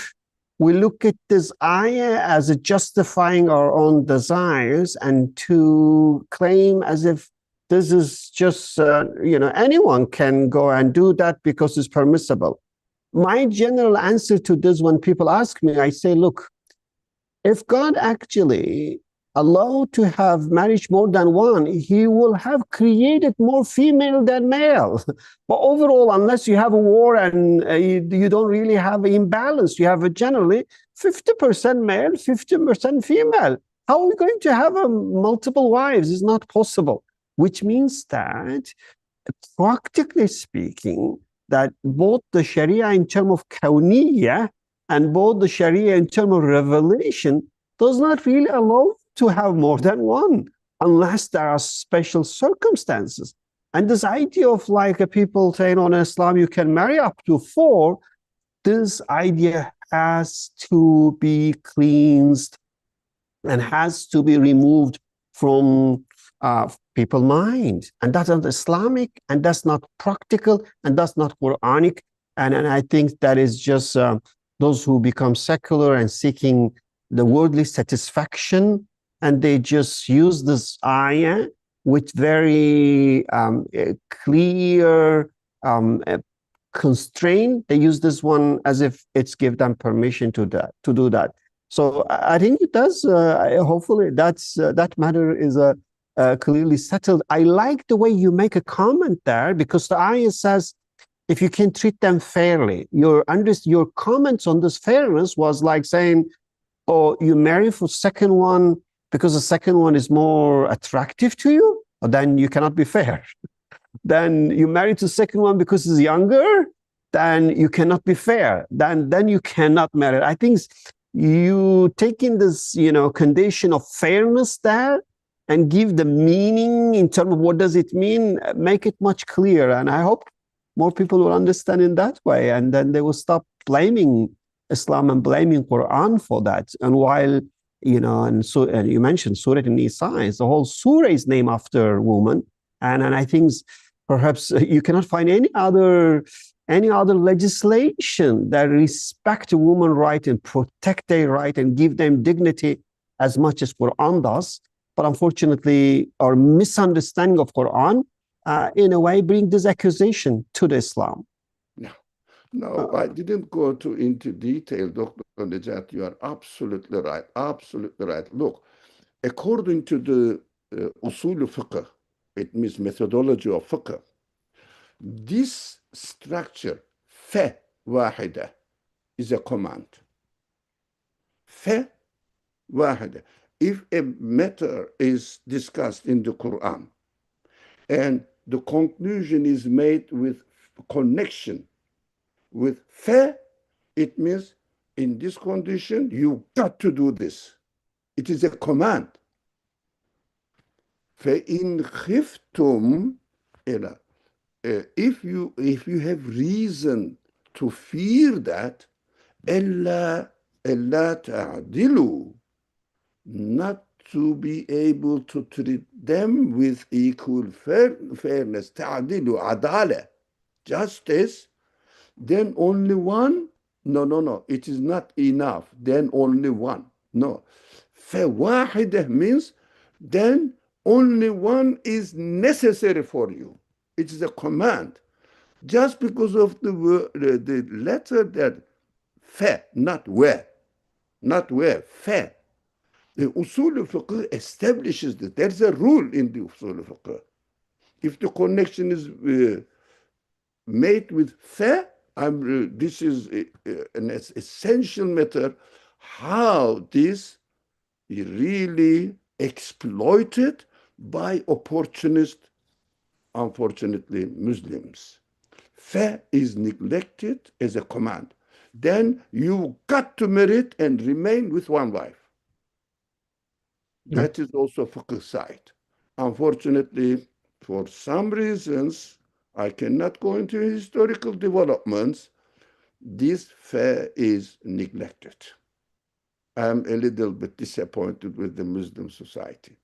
we look at this ayah as a justifying our own desires and to claim as if this is just, anyone can go and do that because it's permissible. My general answer to this, when people ask me, I say, look, if God actually allowed to have marriage more than 1, he will have created more female than male. But overall, unless you have a war and you don't really have an imbalance, you have a generally 50% male, 50% female. How are we going to have multiple wives? It's not possible. Which means that, practically speaking, that both the Sharia in terms of kawniyya and both the Sharia in terms of revelation does not really allow to have more than 1 unless there are special circumstances. And this idea of people saying on Islam you can marry up to 4, this idea has to be cleansed and has to be removed from people's mind. And that's not Islamic, and that's not practical, and that's not Quranic. And I think that is just those who become secular and seeking the worldly satisfaction, and they just use this ayah with very clear constraint. They use this one as if it's give them permission to do that. So I think it does. Hopefully, that matter is clearly settled. I like the way you make a comment there, because the ayah says, if you can treat them fairly. Your comments on this fairness was like saying, "Oh, you marry for second one because the second one is more attractive to you, then you cannot be fair. Then you marry to the second one because it's younger, then you cannot be fair. Then you cannot marry." I think you take in this, condition of fairness there and give the meaning in terms of what does it mean, make it much clearer. And I hope more people will understand in that way, and then they will stop blaming Islam and blaming Quran for that. And while, and you mentioned Surah An-Nisa, the whole surah is named after woman. And I think perhaps you cannot find any other legislation that respect a woman's right and protect their right and give them dignity as much as Quran does. But unfortunately, our misunderstanding of Quran, in a way, bring this accusation to the Islam. No, I didn't go into detail, Dr. Nejat. You are absolutely right. Absolutely right. Look, according to the usul fiqh, it means methodology of fiqh, this structure, fa wahida, is a command. Fa wahida. If a matter is discussed in the Quran and the conclusion is made with connection with fa, it means in this condition, you got to do this. It is a command. فَإِنْ خِفْتُمْ, if you have reason to fear that, أَلَّا تَعْدِلُوا, not to be able to treat them with equal fairness, تعدلوا, عدالة, justice, then only one? No, it is not enough. Then only one. No. فواحدة means then only one is necessary for you. It is a command. Just because of the letter that fa, not where, fa. The usul al-fiqh establishes that there's a rule in the usul al-fiqh. If the connection is made with fa, this is an essential matter, how this is really exploited by opportunist, unfortunately, Muslims. Fa is neglected as a command. Then you got to marry and remain with one wife. That is also fiqh side. Unfortunately, for some reasons, I cannot go into historical developments, this fa is neglected. I'm a little bit disappointed with the Muslim society,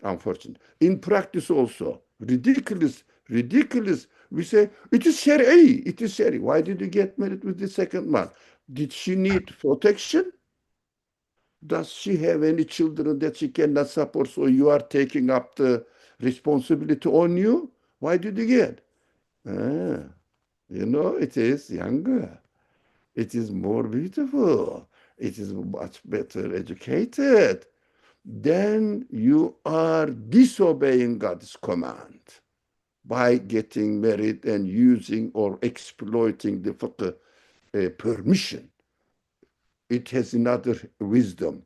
unfortunately. In practice also, ridiculous. We say, it is Shari'i. Why did you get married with the second man? Did she need protection? Does she have any children that she cannot support, so you are taking up the responsibility on you? Why did you get? It is younger. It is more beautiful. It is much better educated. Then you are disobeying God's command by getting married and using or exploiting the fiqh permission. It has another wisdom.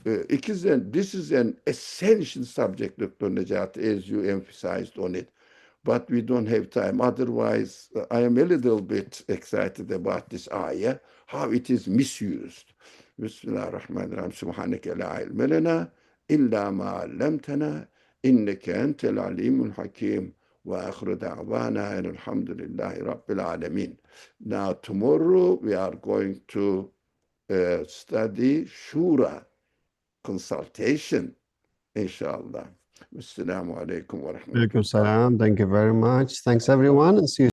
This is an essential subject, Dr. Nejat, as you emphasized on it, but we don't have time. Otherwise, I am a little bit excited about this ayah, how it is misused. Bismillah ar-Rahman ar-Rahim. Subhanaka la ilma lana illa ma 'allamtana innaka antal alimul hakim. Wa akhiru da'wana and alhamdulillahi rabbil alameen. Now, tomorrow we are going to study Shura. consultation, inshallah. Assalamu alaikum wa rahmatullahi. Alaikum salam. Thank you very much. Thanks, everyone, and see you